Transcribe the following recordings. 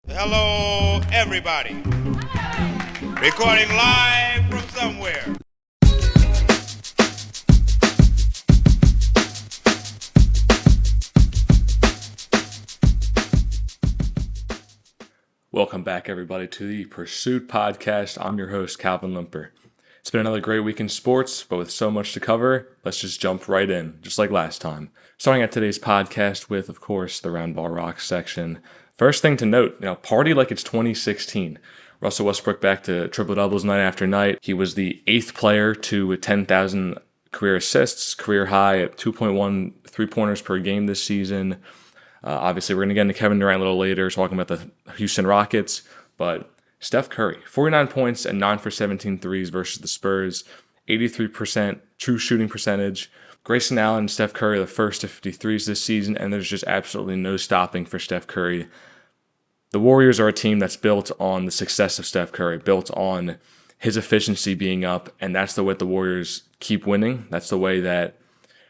Hello, everybody. Recording live from somewhere. Welcome back, everybody, to the Pursuit Podcast. I'm your host, Calvin Lymper. It's been another great week in sports, but with so much to cover, let's just jump right in, just like last time. Starting at today's podcast with, of course, the Roundball Rock section. First thing to note, party like it's 2016. Russell Westbrook back to triple-doubles night after night. He was the 8th player to 10,000 career assists, career high at 2.1 three-pointers per game this season. Obviously, we're going to get into Kevin Durant a little later, talking about the Houston Rockets, but Steph Curry, 49 points and 9 for 17 threes versus the Spurs, 83% true shooting percentage. Grayson Allen and Steph Curry are the first to 53s this season, and there's just absolutely no stopping for Steph Curry. The Warriors are a team that's built on the success of Steph Curry, built on his efficiency being up, and that's the way the Warriors keep winning. That's the way that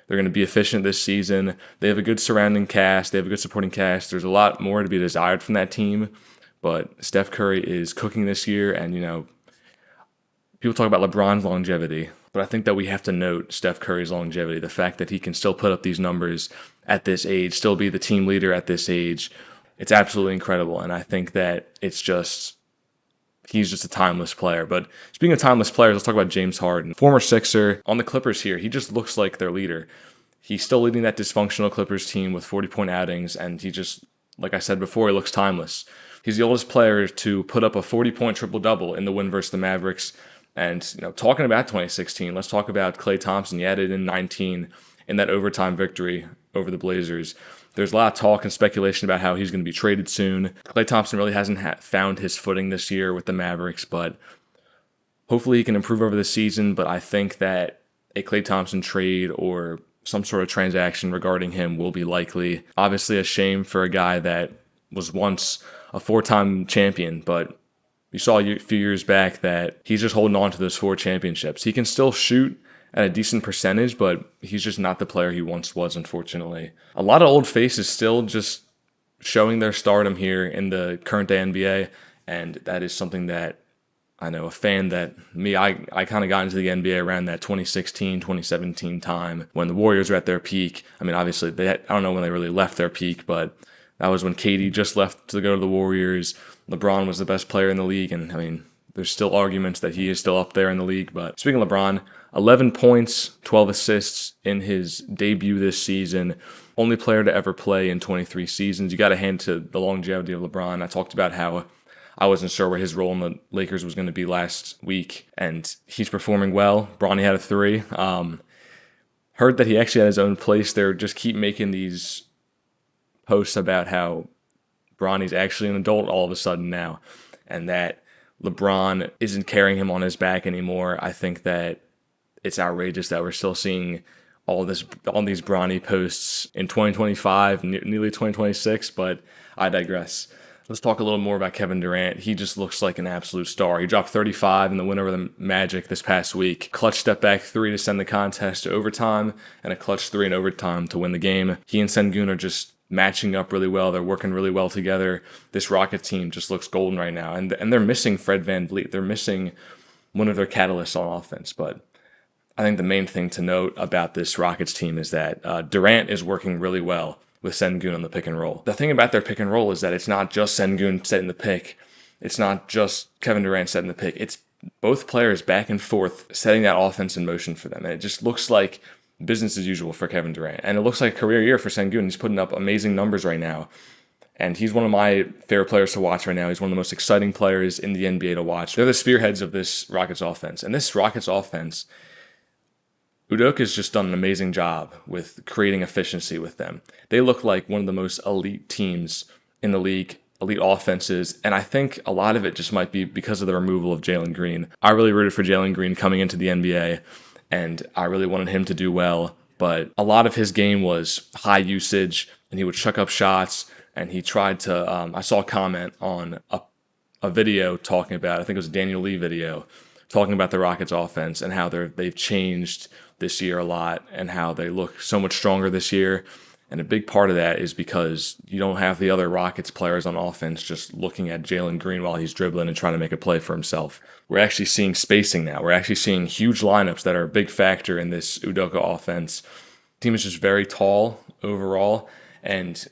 they're going to be efficient this season. They have a good surrounding cast. They have a good supporting cast. There's a lot more to be desired from that team. But Steph Curry is cooking this year. And, people talk about LeBron's longevity. But I think that we have to note Steph Curry's longevity. The fact that he can still put up these numbers at this age, still be the team leader at this age. It's absolutely incredible. And I think that he's just a timeless player. But speaking of timeless players, let's talk about James Harden. Former Sixer on the Clippers here. He just looks like their leader. He's still leading that dysfunctional Clippers team with 40-point outings, and he just, like I said before, he looks timeless. He's the oldest player to put up a 40-point triple-double in the win versus the Mavericks. And, talking about 2016, let's talk about Klay Thompson. He added in 19 in that overtime victory over the Blazers. There's a lot of talk and speculation about how he's going to be traded soon. Klay Thompson really hasn't found his footing this year with the Mavericks, but hopefully he can improve over the season. But I think that a Klay Thompson trade or some sort of transaction regarding him will be likely. Obviously a shame for a guy that was once a 4-time champion, but you saw a few years back that he's just holding on to those 4 championships. He can still shoot at a decent percentage, but he's just not the player he once was, unfortunately. A lot of old faces still just showing their stardom here in the current day NBA, and that is something that I know a fan that I kind of got into the NBA around that 2016, 2017 time when the Warriors were at their peak. I mean, obviously, I don't know when they really left their peak, but that was when KD just left to go to the Warriors. LeBron was the best player in the league, and I mean, there's still arguments that he is still up there in the league. But speaking of LeBron, 11 points, 12 assists in his debut this season. Only player to ever play in 23 seasons. You got to hand to the longevity of LeBron. I talked about how I wasn't sure what his role in the Lakers was going to be last week, and he's performing well. Bronny had a 3. Heard that he actually had his own place there. Just keep making these posts about how Bronny's actually an adult all of a sudden now, and that LeBron isn't carrying him on his back anymore. I think that it's outrageous that we're still seeing all these Bronny posts in 2025, nearly 2026, but I digress. Let's talk a little more about Kevin Durant. He just looks like an absolute star. He dropped 35 in the win over the Magic this past week. Clutch step back 3 to send the contest to overtime, and a clutch 3 in overtime to win the game. He and Sengun are just matching up really well. They're working really well together. This Rocket team just looks golden right now. And they're missing Fred VanVleet. They're missing one of their catalysts on offense. But I think the main thing to note about this Rockets team is that Durant is working really well with Sengun on the pick and roll. The thing about their pick and roll is that it's not just Sengun setting the pick. It's not just Kevin Durant setting the pick. It's both players back and forth setting that offense in motion for them. And it just looks like business as usual for Kevin Durant. And it looks like a career year for Sengun. He's putting up amazing numbers right now. And he's one of my favorite players to watch right now. He's one of the most exciting players in the NBA to watch. They're the spearheads of this Rockets offense. And this Rockets offense, Udoka has just done an amazing job with creating efficiency with them. They look like one of the most elite teams in the league, elite offenses, and I think a lot of it just might be because of the removal of Jalen Green. I really rooted for Jalen Green coming into the NBA, and I really wanted him to do well, but a lot of his game was high usage, and he would chuck up shots, and he tried to, I saw a comment on a video talking about, I think it was a Daniel Lee video, talking about the Rockets offense and how they've changed this year a lot and how they look so much stronger this year. And a big part of that is because you don't have the other Rockets players on offense just looking at Jalen Green while he's dribbling and trying to make a play for himself. We're actually seeing spacing now. We're actually seeing huge lineups that are a big factor in this Udoka offense. The team is just very tall overall, and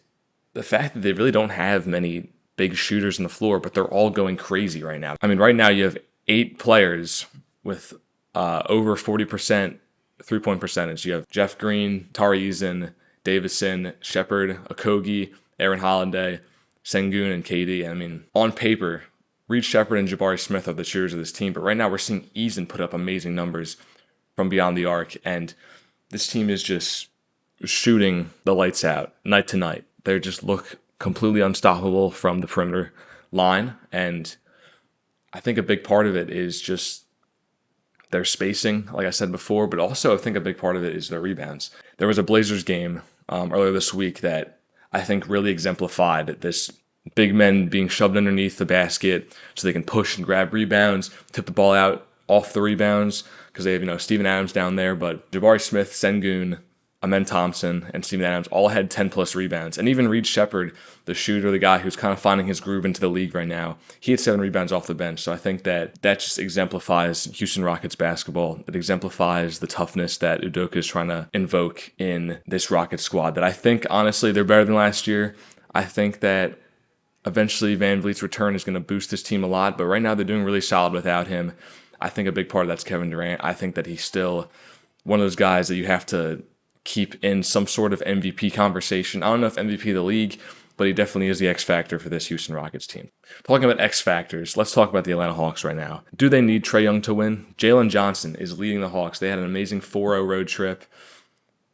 the fact that they really don't have many big shooters on the floor, but they're all going crazy right now. I mean, right now you have 8 players with over 40% three-point percentage. You have Jeff Green, Tari Eason, Davison, Shepard, Okogie, Aaron Holiday, Sengun, and KD. I mean, on paper, Reed Shepard and Jabari Smith are the shooters of this team, but right now we're seeing Eason put up amazing numbers from beyond the arc, and this team is just shooting the lights out night to night. They just look completely unstoppable from the perimeter line, and I think a big part of it is just their spacing, like I said before, but also I think a big part of it is their rebounds. There was a Blazers game earlier this week that I think really exemplified this big men being shoved underneath the basket so they can push and grab rebounds, tip the ball out off the rebounds because they have, Steven Adams down there, but Jabari Smith, Sengun, Amen Thompson, and Steven Adams all had 10-plus rebounds. And even Reed Shepard, the shooter, the guy who's kind of finding his groove into the league right now, he had 7 rebounds off the bench. So I think that just exemplifies Houston Rockets basketball. It exemplifies the toughness that Udoka is trying to invoke in this Rockets squad that I think, honestly, they're better than last year. I think that eventually Van Vliet's return is going to boost this team a lot, but right now they're doing really solid without him. I think a big part of that's Kevin Durant. I think that he's still one of those guys that you have to keep in some sort of MVP conversation. I don't know if MVP of the league, but he definitely is the X factor for this Houston Rockets team. Talking about X factors, let's talk about the Atlanta Hawks right now. Do they need Trae Young to win? Jalen Johnson is leading the Hawks. They had an amazing 4-0 road trip.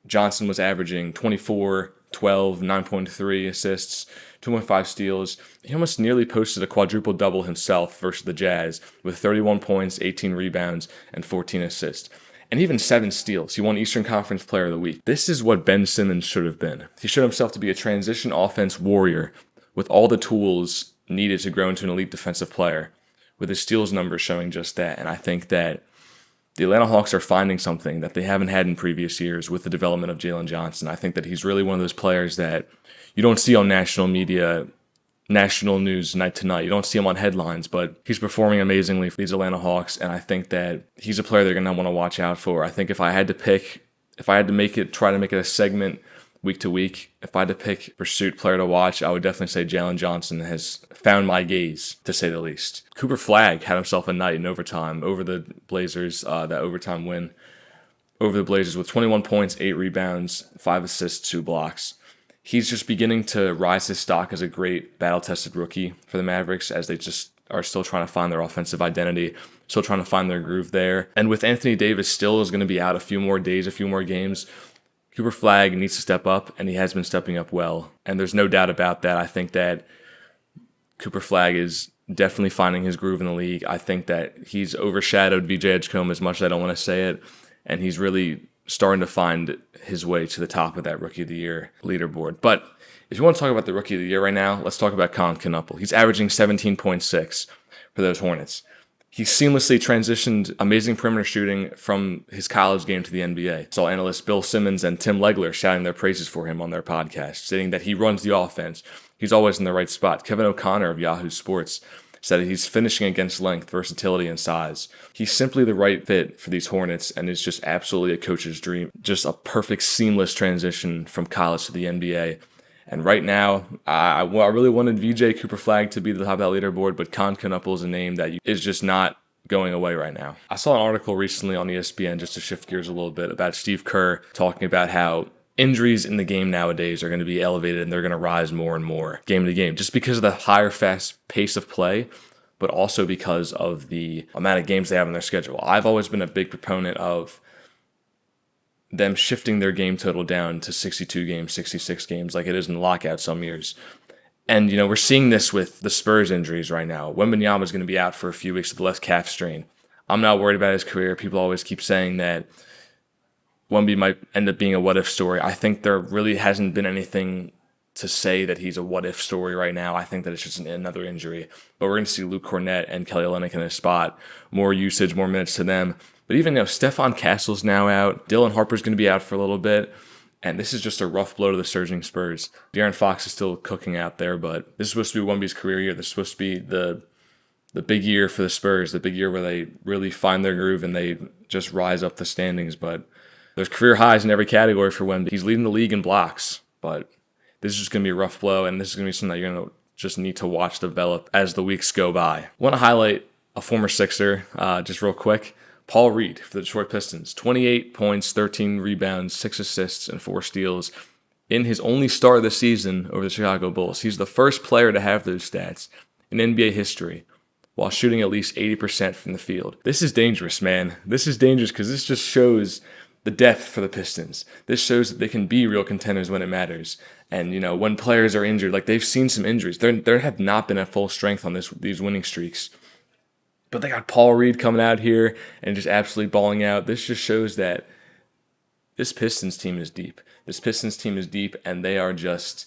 Johnson was averaging 24, 12, 9.3 assists, 2.5 steals. He almost nearly posted a quadruple double himself versus the Jazz with 31 points, 18 rebounds, and 14 assists. And even 7 steals. He won Eastern Conference Player of the Week. This is what Ben Simmons should have been. He showed himself to be a transition offense warrior with all the tools needed to grow into an elite defensive player, with his steals numbers showing just that. And I think that the Atlanta Hawks are finding something that they haven't had in previous years with the development of Jalen Johnson. I think that he's really one of those players that you don't see on national media, national news night to night. You don't see him on headlines, but he's performing amazingly for these Atlanta Hawks, and I think that he's a player they're going to want to watch out for. I think if I had to try to make it a segment week to week, if I had to pick pursuit player to watch, I would definitely say Jalen Johnson has found my gaze, to say the least. Cooper Flagg had himself a night in overtime over the Blazers, that overtime win over the Blazers with 21 points, 8 rebounds, 5 assists, 2 blocks. He's just beginning to rise his stock as a great battle-tested rookie for the Mavericks as they just are still trying to find their offensive identity, still trying to find their groove there. And with Anthony Davis still is going to be out a few more days, a few more games, Cooper Flagg needs to step up, and he has been stepping up well. And there's no doubt about that. I think that Cooper Flagg is definitely finding his groove in the league. I think that he's overshadowed BJ Edgecombe as much as I don't want to say it, and he's really starting to find his way to the top of that Rookie of the Year leaderboard. But if you want to talk about the Rookie of the Year right now, let's talk about Colin Knuppel. He's averaging 17.6 for those Hornets. He seamlessly transitioned amazing perimeter shooting from his college game to the NBA. Saw analysts Bill Simmons and Tim Legler shouting their praises for him on their podcast, stating that he runs the offense. He's always in the right spot. Kevin O'Connor of Yahoo Sports said that he's finishing against length, versatility, and size. He's simply the right fit for these Hornets and is just absolutely a coach's dream. Just a perfect, seamless transition from college to the NBA. And right now, I really wanted VJ Cooper Flagg to be the top of that leaderboard, but Colin Knuppel is a name that is just not going away right now. I saw an article recently on ESPN, just to shift gears a little bit, about Steve Kerr talking about how injuries in the game nowadays are going to be elevated and they're going to rise more and more game to game, just because of the higher fast pace of play, but also because of the amount of games they have in their schedule. I've always been a big proponent of them shifting their game total down to 62 games, 66 games, like it is in the lockout some years. And, we're seeing this with the Spurs injuries right now. Wembanyama is going to be out for a few weeks with the left calf strain. I'm not worried about his career. People always keep saying that Wemby might end up being a what-if story. I think there really hasn't been anything to say that he's a what-if story right now. I think that it's just another injury. But we're going to see Luke Cornett and Kelly Olynyk in his spot. More usage, more minutes to them. But even Stephon Castle's now out. Dylan Harper's going to be out for a little bit. And this is just a rough blow to the surging Spurs. De'Aaron Fox is still cooking out there, but this is supposed to be Wemby's career year. This is supposed to be the big year for the Spurs, the big year where they really find their groove and they just rise up the standings. But there's career highs in every category for Wemby. He's leading the league in blocks, but this is just going to be a rough blow, and this is going to be something that you're going to just need to watch develop as the weeks go by. I want to highlight a former Sixer, just real quick. Paul Reed for the Detroit Pistons. 28 points, 13 rebounds, 6 assists, and 4 steals in his only start of the season over the Chicago Bulls. He's the first player to have those stats in NBA history while shooting at least 80% from the field. This is dangerous, man. This is dangerous because this just shows the depth for the Pistons. This shows that they can be real contenders when it matters. And, when players are injured, like they've seen some injuries. They have not been at full strength on these winning streaks. But they got Paul Reed coming out here and just absolutely balling out. This just shows that this Pistons team is deep. This Pistons team is deep, and they are just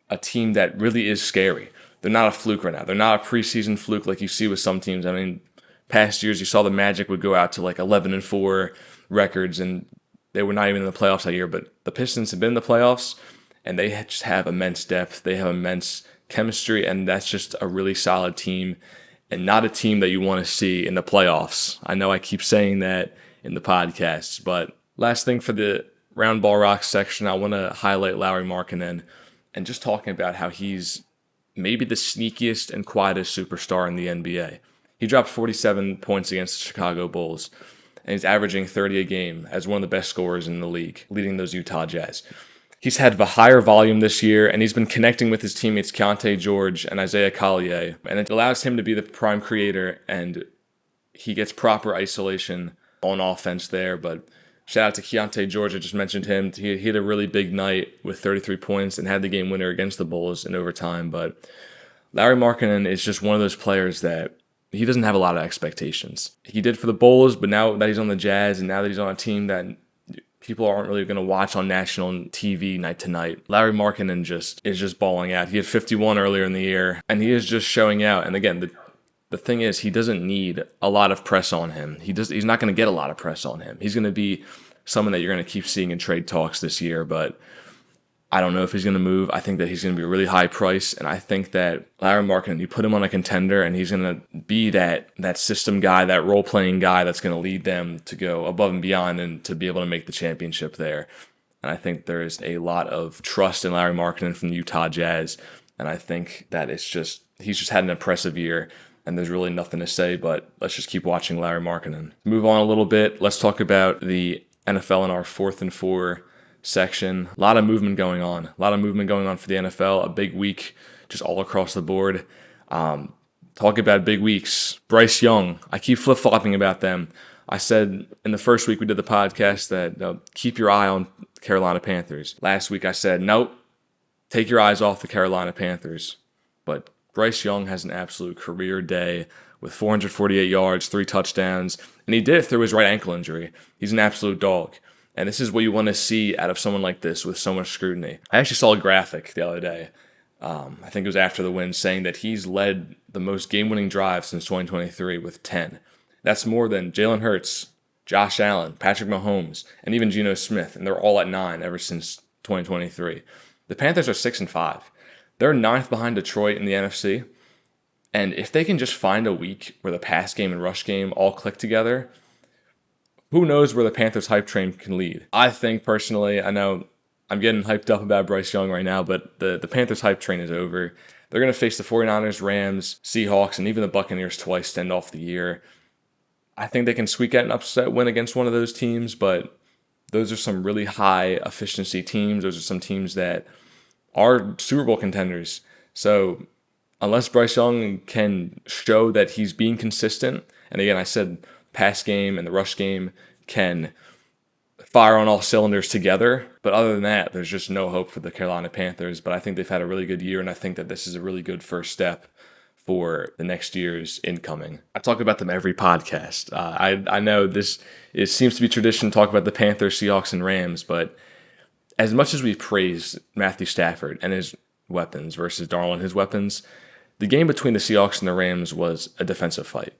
a team that really is scary. They're not a fluke right now. They're not a preseason fluke like you see with some teams. I mean, past years you saw the Magic would go out to like 11-4 records, and they were not even in the playoffs that year. But the Pistons have been in the playoffs, and they just have immense depth. They have immense chemistry, and that's just a really solid team. And not a team that you want to see in the playoffs. I know I keep saying that in the podcasts, but last thing for the Roundball Rock section, I want to highlight Lauri Markkanen and just talking about how he's maybe the sneakiest and quietest superstar in the NBA. He dropped 47 points against the Chicago Bulls, and he's averaging 30 a game as one of the best scorers in the league, leading those Utah Jazz. He's had a higher volume this year, and he's been connecting with his teammates Keontae George and Isaiah Collier, and it allows him to be the prime creator, and he gets proper isolation on offense there. But shout out to Keontae George, I just mentioned him. He had a really big night with 33 points and had the game winner against the Bulls in overtime. But Lauri Markkanen is just one of those players that he doesn't have a lot of expectations. He did for the Bulls, but now that he's on the Jazz and now that he's on a team that people aren't really going to watch on national TV night to night, Lauri Markkanen is just balling out. He had 51 earlier in the year, and he is just showing out. And again, the thing is, he doesn't need a lot of press on him. He's not going to get a lot of press on him. He's going to be someone that you're going to keep seeing in trade talks this year, but I don't know if he's going to move. I think that he's going to be a really high price, and I think that Lauri Markkanen, you put him on a contender, and he's going to be that system guy, that role-playing guy that's going to lead them to go above and beyond and to be able to make the championship there. And I think there is a lot of trust in Lauri Markkanen from the Utah Jazz, and I think that he's just had an impressive year, and there's really nothing to say, but let's just keep watching Lauri Markkanen. Move on a little bit. Let's talk about the NFL in our 4th and 4 section. A lot of movement going on. A lot of movement going on for the NFL. A big week just all across the board. Talk about big weeks. Bryce Young. I keep flip-flopping about them. I said in the first week we did the podcast that keep your eye on Carolina Panthers. Last week I said, nope, take your eyes off the Carolina Panthers. But Bryce Young has an absolute career day with 448 yards, 3 touchdowns, and he did it through his right ankle injury. He's an absolute dog. And this is what you want to see out of someone like this with so much scrutiny. I actually saw a graphic the other day. I think it was after the win, saying that he's led the most game-winning drives since 2023 with 10. That's more than Jalen Hurts, Josh Allen, Patrick Mahomes, and even Geno Smith, and they're all at 9 ever since 2023. The Panthers are 6-5. They're 9th behind Detroit in the NFC. And if they can just find a week where the pass game and rush game all click together, who knows where the Panthers hype train can lead. I think personally, I know I'm getting hyped up about Bryce Young right now, but the Panthers hype train is over. They're going to face the 49ers, Rams, Seahawks, and even the Buccaneers twice to end off the year. I think they can squeak out an upset win against one of those teams, but those are some really high efficiency teams. Those are some teams that are Super Bowl contenders. So unless Bryce Young can show that he's being consistent, and again, I said pass game and the rush game can fire on all cylinders together. But other than that, there's just no hope for the Carolina Panthers. But I think they've had a really good year, and I think that this is a really good first step for the next year's incoming. I talk about them every podcast. I know it seems to be tradition to talk about the Panthers, Seahawks, and Rams, but as much as we praise Matthew Stafford and his weapons versus Darnold and his weapons, the game between the Seahawks and the Rams was a defensive fight.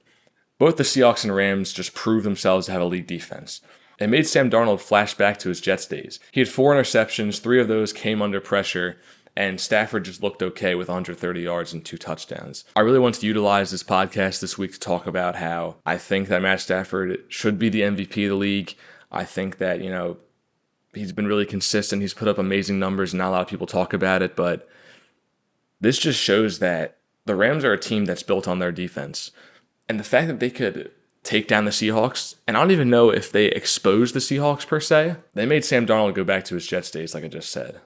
Both the Seahawks and Rams just proved themselves to have elite defense. It made Sam Darnold flash back to his Jets days. He had 4 interceptions, 3 of those came under pressure, and Stafford just looked okay with 130 yards and 2 touchdowns. I really want to utilize this podcast this week to talk about how I think that Matt Stafford should be the MVP of the league. I think that, he's been really consistent. He's put up amazing numbers, and not a lot of people talk about it, but this just shows that the Rams are a team that's built on their defense. And the fact that they could take down the Seahawks, and I don't even know if they exposed the Seahawks per se. They made Sam Darnold go back to his Jets days, like I just said.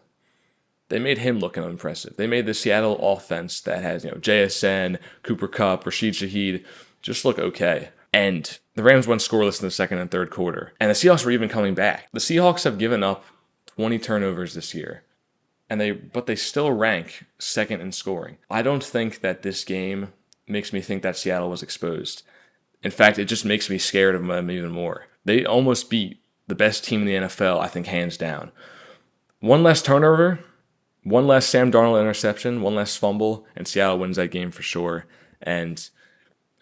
They made him look unimpressive. They made the Seattle offense that has, JSN, Cooper Kupp, Rashid Shaheed just look okay. And the Rams went scoreless in the second and third quarter. And the Seahawks were even coming back. The Seahawks have given up 20 turnovers this year. But they still rank second in scoring. I don't think that this game makes me think that Seattle was exposed. In fact, it just makes me scared of them even more. They almost beat the best team in the NFL, I think, hands down. One less turnover, one less Sam Darnold interception, one less fumble, and Seattle wins that game for sure. And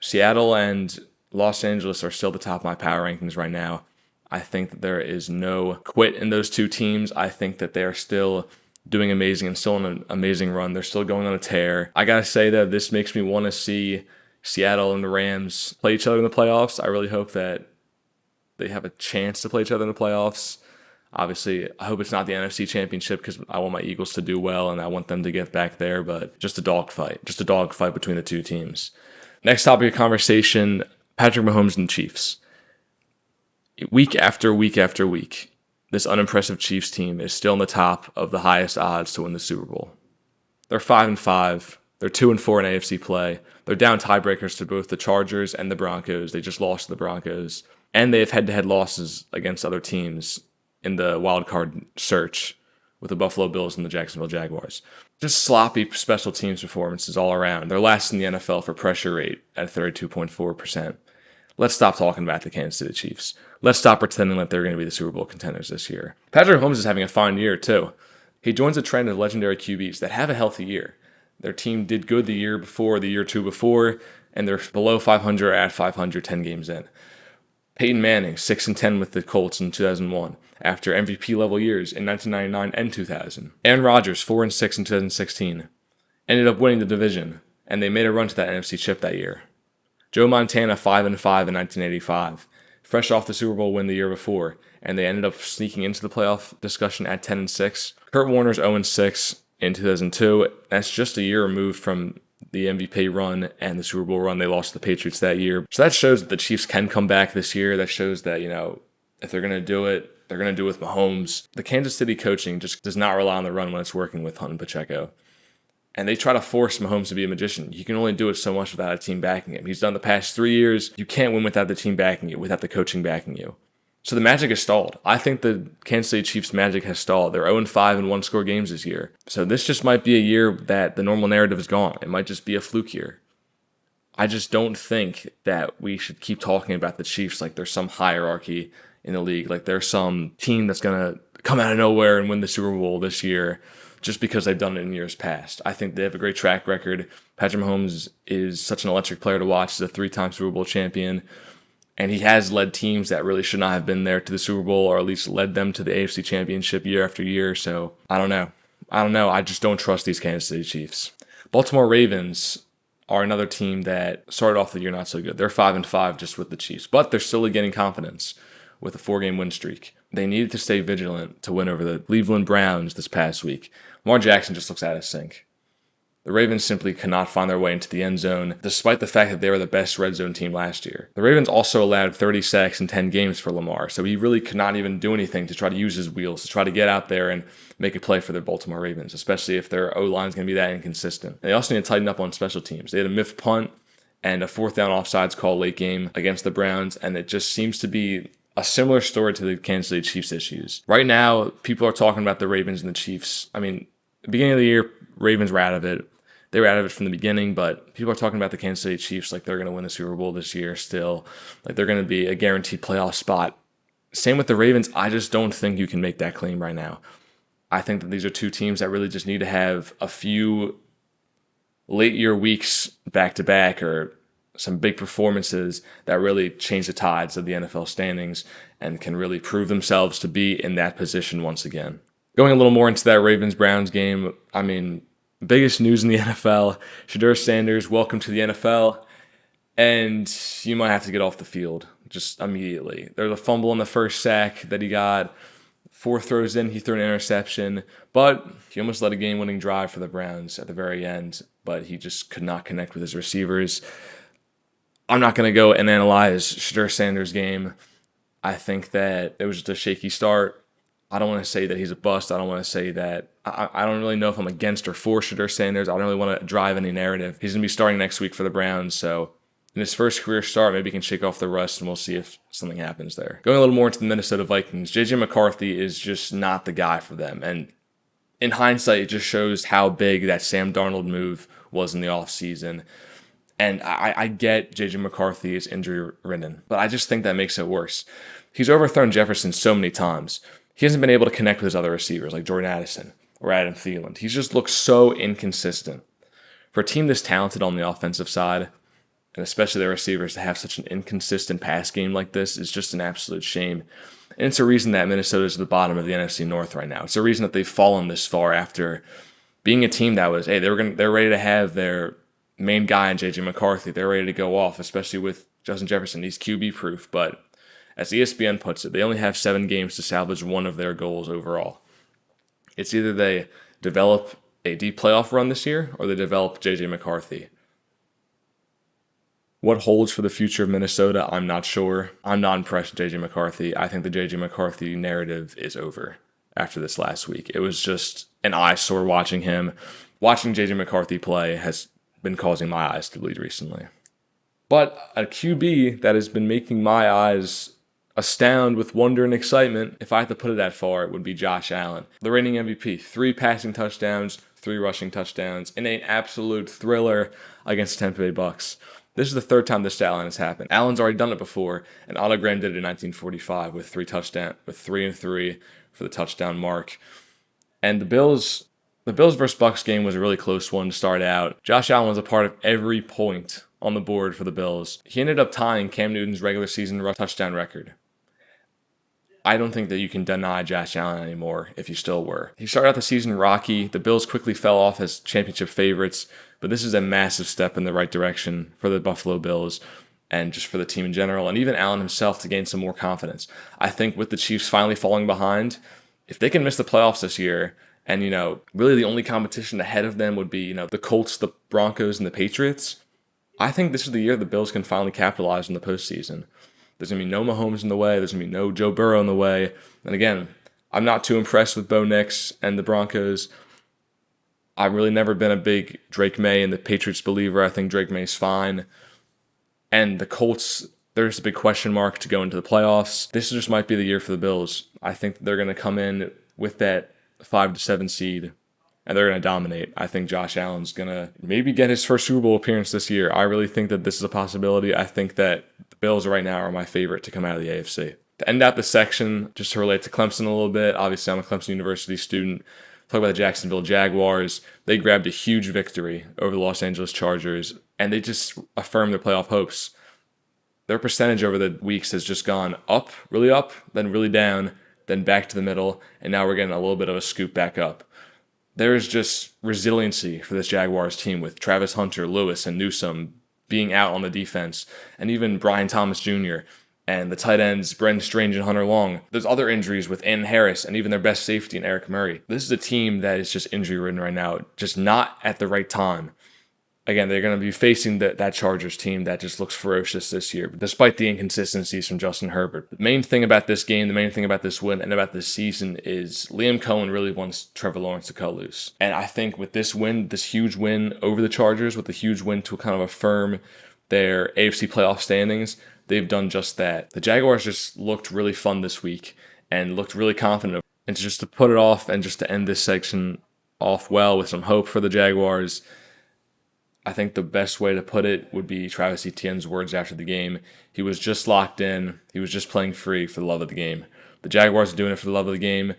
Seattle and Los Angeles are still the top of my power rankings right now. I think that there is no quit in those two teams. I think that they are still doing amazing and still on an amazing run. They're still going on a tear. I gotta say that this makes me want to see Seattle and the Rams play each other in the playoffs. I really hope that they have a chance to play each other in the playoffs. Obviously, I hope it's not the NFC Championship because I want my Eagles to do well and I want them to get back there, but just a dogfight between the two teams. Next topic of conversation, Patrick Mahomes and the Chiefs. Week after week after week, this unimpressive Chiefs team is still in the top of the highest odds to win the Super Bowl. They're 5-5. They're 2-4 in AFC play. They're down tiebreakers to both the Chargers and the Broncos. They just lost to the Broncos. And they have head-to-head losses against other teams in the wild card search with the Buffalo Bills and the Jacksonville Jaguars. Just sloppy special teams performances all around. They're last in the NFL for pressure rate at 32.4%. Let's stop talking about the Kansas City Chiefs. Let's stop pretending that they're going to be the Super Bowl contenders this year. Patrick Mahomes is having a fine year, too. He joins a trend of legendary QBs that have a healthy year. Their team did good the year before, the year two before, and they're below 500 or at 500 10 games in. Peyton Manning, 6-10 with the Colts in 2001, after MVP-level years in 1999 and 2000. Aaron Rodgers, 4-6 in 2016, ended up winning the division, and they made a run to that NFC chip that year. Joe Montana, 5-5 in 1985, fresh off the Super Bowl win the year before, and they ended up sneaking into the playoff discussion at 10-6. Kurt Warner's 0-6 in 2002. That's just a year removed from the MVP run and the Super Bowl run. They lost to the Patriots that year. So that shows that the Chiefs can come back this year. That shows that, if they're going to do it, they're going to do it with Mahomes. The Kansas City coaching just does not rely on the run when it's working with Hunt and Pacheco. And they try to force Mahomes to be a magician. You can only do it so much without a team backing him. He's done the past 3 years. You can't win without the team backing you, without the coaching backing you. So the magic has stalled. I think the Kansas City Chiefs' magic has stalled. They're 0-5 in one-score games this year. So this just might be a year that the normal narrative is gone. It might just be a fluke year. I just don't think that we should keep talking about the Chiefs like there's some hierarchy in the league, like there's some team that's going to come out of nowhere and win the Super Bowl this year just because they've done it in years past. I think they have a great track record. Patrick Mahomes is such an electric player to watch. He's a 3-time Super Bowl champion. And he has led teams that really should not have been there to the Super Bowl, or at least led them to the AFC Championship year after year. So I don't know. I just don't trust these Kansas City Chiefs. Baltimore Ravens are another team that started off the year not so good. They're 5-5 just with the Chiefs, but they're still getting confidence with a 4-game win streak. They needed to stay vigilant to win over the Cleveland Browns this past week. Lamar Jackson just looks out of sync. The Ravens simply cannot find their way into the end zone, despite the fact that they were the best red zone team last year. The Ravens also allowed 30 sacks in 10 games for Lamar, so he really could not even do anything to try to use his wheels, to try to get out there and make a play for the Baltimore Ravens, especially if their O-line is going to be that inconsistent. They also need to tighten up on special teams. They had a miffed punt and a 4th down offsides call late game against the Browns, and it just seems to be a similar story to the Kansas City Chiefs issues. Right now, people are talking about the Ravens and the Chiefs. I mean, at the beginning of the year, Ravens were out of it. They were out of it from the beginning, but people are talking about the Kansas City Chiefs like they're going to win the Super Bowl this year still, like they're going to be a guaranteed playoff spot. Same with the Ravens. I just don't think you can make that claim right now. I think that these are two teams that really just need to have a few late year weeks back-to-back or some big performances that really change the tides of the NFL standings and can really prove themselves to be in that position once again. Going a little more into that Ravens-Browns game, I mean, biggest news in the NFL, Shedeur Sanders, welcome to the NFL, and you might have to get off the field just immediately. There was a fumble in the first sack that he got. 4 throws in, he threw an interception, but he almost led a game-winning drive for the Browns at the very end, but he just could not connect with his receivers. I'm not going to go and analyze Shedeur Sanders' game. I think that it was just a shaky start. I don't want to say that he's a bust. I don't want to say that. I don't really know if I'm against or for Shedeur Sanders. I don't really want to drive any narrative. He's going to be starting next week for the Browns, so in his first career start, maybe he can shake off the rust, and we'll see if something happens there. Going a little more into the Minnesota Vikings, J.J. McCarthy is just not the guy for them, and in hindsight, it just shows how big that Sam Darnold move was in the offseason. And I get J.J. McCarthy is injury-ridden, but I just think that makes it worse. He's overthrown Jefferson so many times. He hasn't been able to connect with his other receivers like Jordan Addison or Adam Thielen. He's just looked so inconsistent. For a team this talented on the offensive side, and especially their receivers, to have such an inconsistent pass game like this is just an absolute shame. And it's a reason that Minnesota is at the bottom of the NFC North right now. It's a reason that they've fallen this far after being a team that was, hey, they're ready to have their main guy in J.J. McCarthy. They're ready to go off, especially with Justin Jefferson. He's QB-proof, but as ESPN puts it, they only have 7 games to salvage one of their goals overall. It's either they develop a deep playoff run this year or they develop J.J. McCarthy. What holds for the future of Minnesota, I'm not sure. I'm not impressed with J.J. McCarthy. I think the J.J. McCarthy narrative is over after this last week. It was just an eyesore watching him. Watching J.J. McCarthy play has been causing my eyes to bleed recently. But a QB that has been making my eyes astound with wonder and excitement, if I had to put it that far, it would be Josh Allen. The reigning MVP, 3 passing touchdowns, 3 rushing touchdowns, in an absolute thriller against the Tampa Bay Bucks. This is the 3rd time this stat line has happened. Allen's already done it before, and Otto Graham did it in 1945 with 3 and 3 for the touchdown mark. And the Bills versus Bucks game was a really close one to start out. Josh Allen was a part of every point on the board for the Bills. He ended up tying Cam Newton's regular season touchdown record. I don't think that you can deny Josh Allen anymore if you still were. He started out the season rocky. The Bills quickly fell off as championship favorites, but this is a massive step in the right direction for the Buffalo Bills and just for the team in general, and even Allen himself to gain some more confidence. I think with the Chiefs finally falling behind, if they can miss the playoffs this year, and, really the only competition ahead of them would be, the Colts, the Broncos, and the Patriots, I think this is the year the Bills can finally capitalize in the postseason. There's going to be no Mahomes in the way. There's going to be no Joe Burrow in the way. And again, I'm not too impressed with Bo Nix and the Broncos. I've really never been a big Drake May and the Patriots believer. I think Drake May's fine. And the Colts, there's a big question mark to go into the playoffs. This just might be the year for the Bills. I think they're going to come in with that 5 to 7 seed, and they're going to dominate. I think Josh Allen's going to maybe get his first Super Bowl appearance this year. I really think that this is a possibility. I think that the Bills right now are my favorite to come out of the AFC. To end out the section, just to relate to Clemson a little bit, obviously I'm a Clemson University student. Talk about the Jacksonville Jaguars. They grabbed a huge victory over the Los Angeles Chargers, and they just affirmed their playoff hopes. Their percentage over the weeks has just gone up, then really down, then back to the middle, and now we're getting a little bit of a scoop back up. There is just resiliency for this Jaguars team with Travis Hunter, Lewis, and Newsome being out on the defense, and even Brian Thomas Jr., and the tight ends, Brendan Strange and Hunter Long. There's other injuries with Ann Harris and even their best safety in Eric Murray. This is a team that is just injury-ridden right now, just not at the right time. Again, they're going to be facing that Chargers team that just looks ferocious this year, despite the inconsistencies from Justin Herbert. The main thing about this game, the main thing about this win, and about this season is Liam Cohen really wants Trevor Lawrence to cut loose. And I think with this win, this huge win over the Chargers, with the huge win to kind of affirm their AFC playoff standings, they've done just that. The Jaguars just looked really fun this week and looked really confident. And just to put it off and just to end this section off well with some hope for the Jaguars, I think the best way to put it would be Travis Etienne's words after the game. He was just locked in. He was just playing free for the love of the game. The Jaguars are doing it for the love of the game,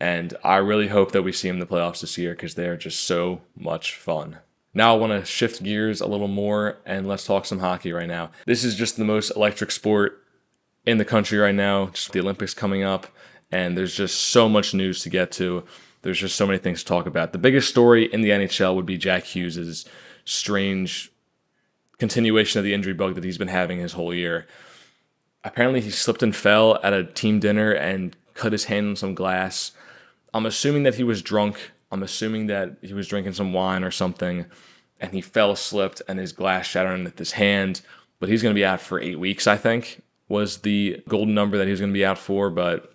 and I really hope that we see him in the playoffs this year because they are just so much fun. Now I want to shift gears a little more and let's talk some hockey right now. This is just the most electric sport in the country right now, just the Olympics coming up, and there's just so much news to get to. There's just so many things to talk about. The biggest story in the NHL would be Jack Hughes' strange continuation of the injury bug that he's been having his whole year. Apparently he slipped and fell at a team dinner and cut his hand on some glass. I'm assuming that he was drunk. I'm assuming that he was drinking some wine or something, and he fell, slipped, and his glass shattered underneath his hand. But he's going to be out for 8 weeks, I think, was the golden number that he was going to be out for. But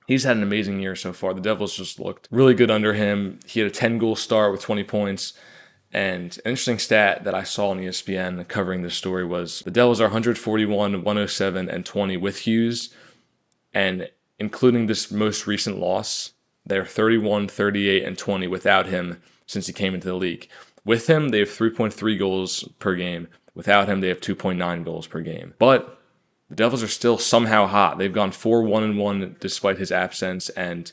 he's had an amazing year so far. The Devils just looked really good under him. He had a 10-goal start with 20 points. And an interesting stat that I saw on ESPN covering this story was the Devils are 141, 107, and 20 with Hughes. And including this most recent loss, they're 31, 38, and 20 without him since he came into the league. With him, they have 3.3 goals per game. Without him, they have 2.9 goals per game. But the Devils are still somehow hot. They've gone 4-1-1 despite his absence, and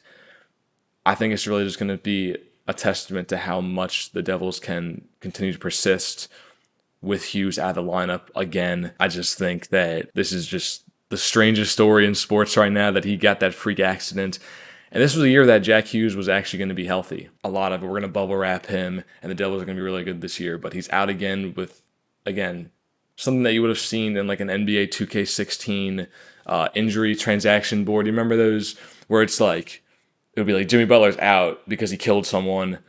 I think it's really just going to be a testament to how much the Devils can continue to persist with Hughes out of the lineup again. I just think that this is just the strangest story in sports right now, that he got that freak accident. And this was a year that Jack Hughes was actually going to be healthy. A lot of it, we're going to bubble wrap him, and the Devils are going to be really good this year. But he's out again with, again, something that you would have seen in like an NBA 2K16 injury transaction board. You remember those where it's like, it would be like Jimmy Butler's out because he killed someone.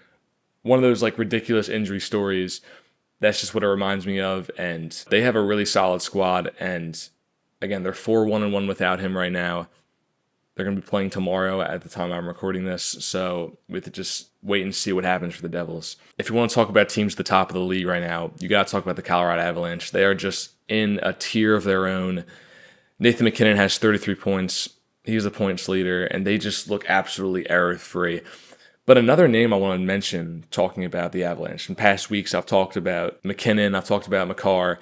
One of those like ridiculous injury stories. That's just what it reminds me of. And they have a really solid squad. And again, they're 4-1-1 without him right now. They're going to be playing tomorrow at the time I'm recording this. So we have to just wait and see what happens for the Devils. If you want to talk about teams at the top of the league right now, you got to talk about the Colorado Avalanche. They are just in a tier of their own. Nathan MacKinnon has 33 points. He's the points leader, and they just look absolutely error-free. But another name I want to mention talking about the Avalanche. In past weeks, I've talked about McKinnon, I've talked about Makar.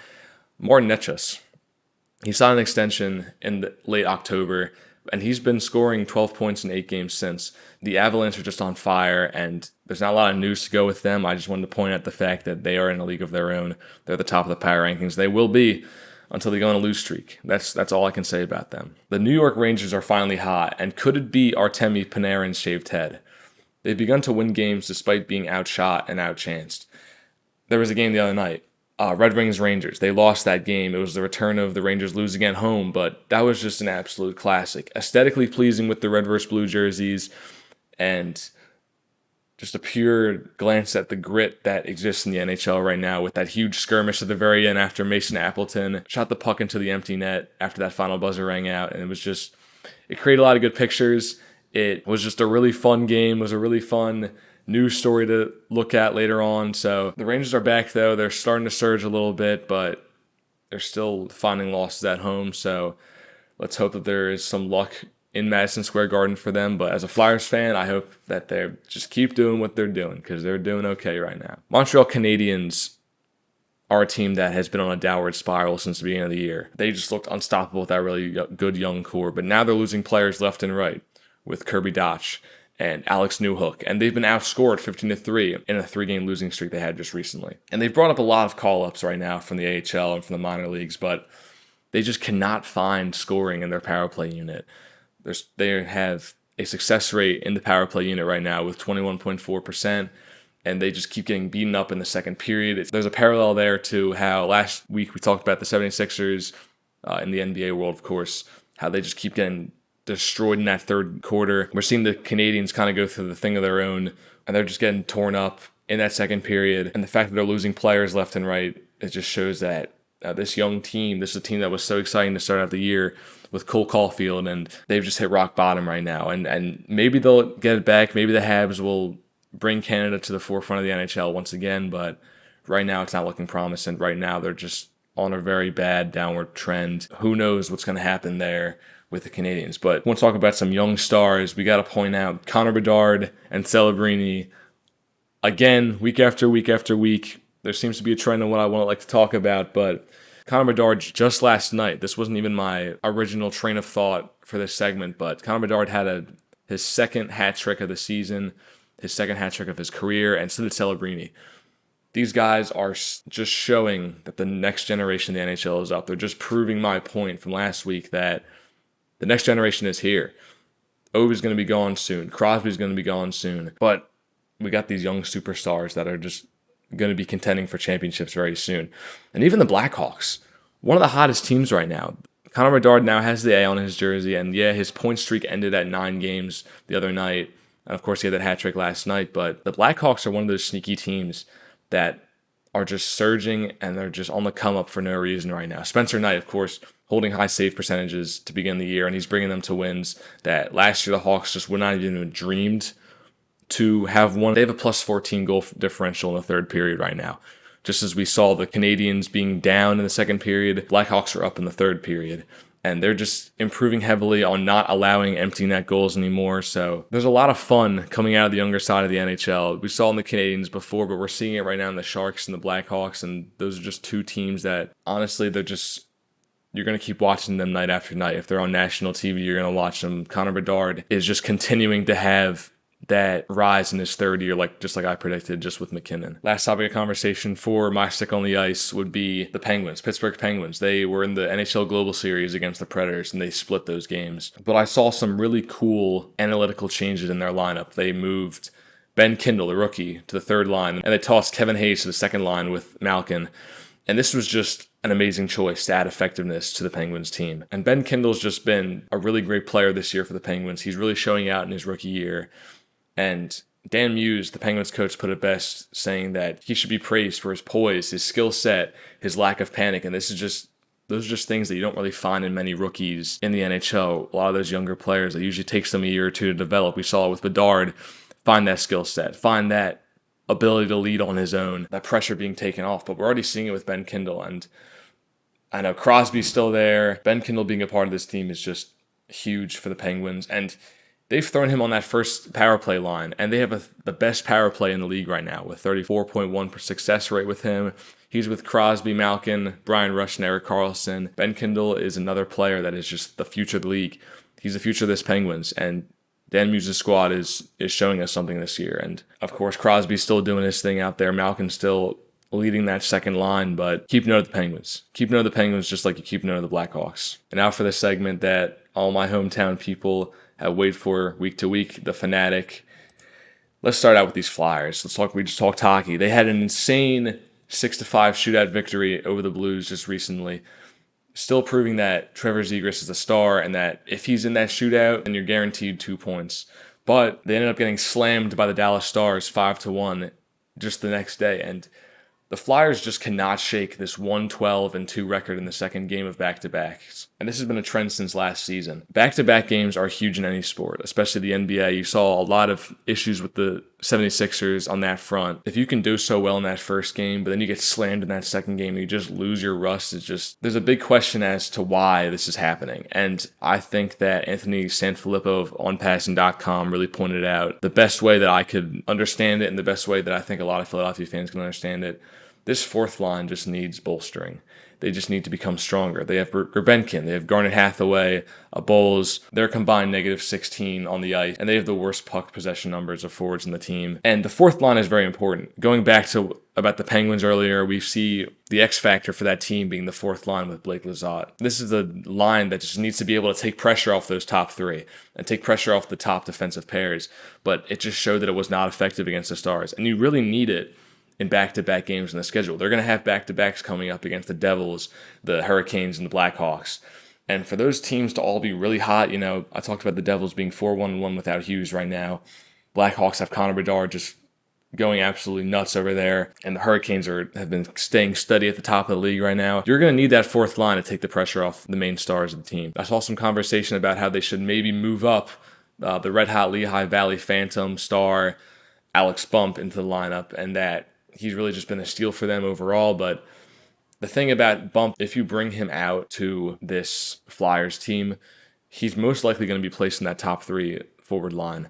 Martin Necas. He signed an extension in late October, and he's been scoring 12 points in 8 games since. The Avalanche are just on fire, and there's not a lot of news to go with them. I just wanted to point out the fact that they are in a league of their own. They're at the top of the power rankings. They will be until they go on a lose streak. That's all I can say about them. The New York Rangers are finally hot, and could it be Artemi Panarin's shaved head? They've begun to win games despite being outshot and outchanced. There was a game the other night, Red Wings Rangers. They lost that game. It was the return of the Rangers losing at home, but that was just an absolute classic. Aesthetically pleasing with the red versus blue jerseys, and just a pure glance at the grit that exists in the NHL right now, with that huge skirmish at the very end after Mason Appleton shot the puck into the empty net after that final buzzer rang out. And it created a lot of good pictures. It was just a really fun game. It was a really fun news story to look at later on. So the Rangers are back, though. They're starting to surge a little bit, but they're still finding losses at home. So let's hope that there is some luck in Madison Square Garden for them. But as a Flyers fan, I hope that they just keep doing what they're doing, because they're doing okay right now. Montreal Canadiens are a team that has been on a downward spiral since the beginning of the year. They just looked unstoppable with that really good young core, but now they're losing players left and right with Kirby Dach and Alex Newhook, and they've been outscored 15-3 in a 3-game losing streak they had just recently. And they've brought up a lot of call-ups right now from the AHL and from the minor leagues, but they just cannot find scoring in their power play unit. They have a success rate in the power play unit right now with 21.4%, and they just keep getting beaten up in the second period. There's a parallel there to how last week we talked about the 76ers in the NBA world, of course, how they just keep getting destroyed in that third quarter. We're seeing the Canadians kind of go through the thing of their own, and they're just getting torn up in that second period. And the fact that they're losing players left and right, it just shows that this young team, this is a team that was so exciting to start out the year with Cole Caulfield, and they've just hit rock bottom right now. And maybe they'll get it back. Maybe the Habs will bring Canada to the forefront of the NHL once again, but right now it's not looking promising. Right now they're just on a very bad downward trend. Who knows what's going to happen there with the Canadians. But I want to talk about some young stars. We got to point out Connor Bedard and Celebrini. Again, week after week after week, there seems to be a trend on what I want to like to talk about, but Connor Bedard just last night, this wasn't even my original train of thought for this segment, but Connor Bedard had his second hat trick of the season, his second hat trick of his career, and so did Celebrini. These guys are just showing that the next generation of the NHL is up. They're just proving my point from last week that the next generation is here. Ovi's going to be gone soon. Crosby's going to be gone soon. But we got these young superstars that are just going to be contending for championships very soon. And even the Blackhawks, one of the hottest teams right now. Connor Bedard now has the A on his jersey, and yeah, his point streak ended at 9 games the other night. And of course, he had that hat trick last night. But the Blackhawks are one of those sneaky teams that are just surging, and they're just on the come up for no reason right now. Spencer Knight, of course, holding high save percentages to begin the year, and he's bringing them to wins that last year the Hawks just would not even dreamed to have won. They have a plus 14 goal differential in the third period right now. Just as we saw the Canadiens being down in the second period, Blackhawks are up in the third period. And they're just improving heavily on not allowing empty net goals anymore. So there's a lot of fun coming out of the younger side of the NHL. We saw in the Canadiens before, but we're seeing it right now in the Sharks and the Blackhawks. And those are just two teams that, honestly, you're going to keep watching them night after night. If they're on national TV, you're going to watch them. Connor Bedard is just continuing to have that rise in his third year, just like I predicted, just with McKinnon. Last topic of conversation for my stick on the ice would be the Penguins, Pittsburgh Penguins. They were in the NHL Global Series against the Predators, and they split those games. But I saw some really cool analytical changes in their lineup. They moved Ben Kindle, the rookie, to the third line, and they tossed Kevin Hayes to the second line with Malkin. And this was just an amazing choice to add effectiveness to the Penguins team. And Ben Kindle's just been a really great player this year for the Penguins. He's really showing out in his rookie year. And Dan Muse, the Penguins coach, put it best, saying that he should be praised for his poise, his skill set, his lack of panic. And those are just things that you don't really find in many rookies in the NHL. A lot of those younger players, it usually takes them a year or two to develop. We saw it with Bedard, find that skill set, find that ability to lead on his own, that pressure being taken off. But we're already seeing it with Ben Kindle. And I know Crosby's still there. Ben Kindle being a part of this team is just huge for the Penguins. And they've thrown him on that first power play line, and they have the best power play in the league right now with 34.1% success rate with him. He's with Crosby, Malkin, Brian Rush, and Erik Karlsson. Ben Kindle is another player that is just the future of the league. He's the future of this Penguins, and Dan Muse's squad is showing us something this year. And, of course, Crosby's still doing his thing out there. Malkin's still leading that second line, but keep note of the Penguins. Keep note of the Penguins just like you keep note of the Blackhawks. And now for the segment that all my hometown people wait for week to week, the Phanatic. Let's start out with these Flyers. We just talked hockey. They had an insane 6-5 shootout victory over the Blues just recently. Still proving that Trevor Zegras is a star and that if he's in that shootout, then you're guaranteed 2 points. But they ended up getting slammed by the Dallas Stars 5-1 just the next day. And the Flyers just cannot shake this 1-12-2 record in the second game of back-to-backs. And this has been a trend since last season. Back-to-back games are huge in any sport, especially the NBA. You saw a lot of issues with the 76ers on that front. If you can do so well in that first game, but then you get slammed in that second game and you just lose your rust, there's a big question as to why this is happening. And I think that Anthony Sanfilippo of OnPassing.com really pointed out the best way that I could understand it and the best way that I think a lot of Philadelphia fans can understand it. This fourth line just needs bolstering. They just need to become stronger. They have Gurbenkin, they have Garnet Hathaway, Bowles. They're combined -16 on the ice, and they have the worst puck possession numbers of forwards in the team. And the fourth line is very important. Going back to about the Penguins earlier, we see the X factor for that team being the fourth line with Blake Lizotte. This is a line that just needs to be able to take pressure off those top three and take pressure off the top defensive pairs. But it just showed that it was not effective against the Stars, and you really need it in back-to-back games in the schedule. They're going to have back-to-backs coming up against the Devils, the Hurricanes, and the Blackhawks. And for those teams to all be really hot, I talked about the Devils being 4-1-1 without Hughes right now. Blackhawks have Connor Bedard just going absolutely nuts over there. And the Hurricanes have been staying steady at the top of the league right now. You're going to need that fourth line to take the pressure off the main stars of the team. I saw some conversation about how they should maybe move up the red-hot Lehigh Valley Phantom star Alex Bump into the lineup, and that he's really just been a steal for them overall. But the thing about Bump, if you bring him out to this Flyers team, he's most likely going to be placed in that top three forward line.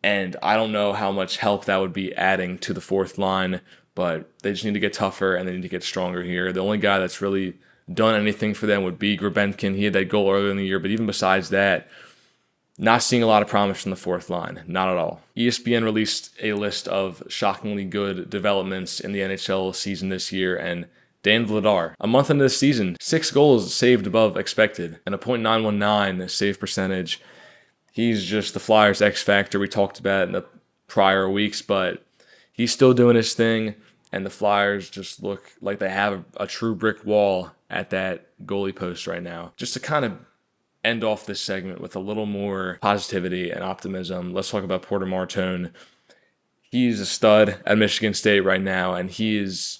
And I don't know how much help that would be adding to the fourth line, but they just need to get tougher and they need to get stronger here. The only guy that's really done anything for them would be Gurbenkin. He had that goal earlier in the year, but even besides that, Not seeing a lot of promise from the fourth line. Not at all. ESPN released a list of shockingly good developments in the NHL season this year, and Dan Vladar, a month into the season, 6 goals saved above expected, and a .919 save percentage. He's just the Flyers' X factor we talked about in the prior weeks, but he's still doing his thing, and the Flyers just look like they have a true brick wall at that goalie post right now. Just to kind of end off this segment with a little more positivity and optimism, let's talk about Porter Martone. He's a stud at Michigan State right now, and he is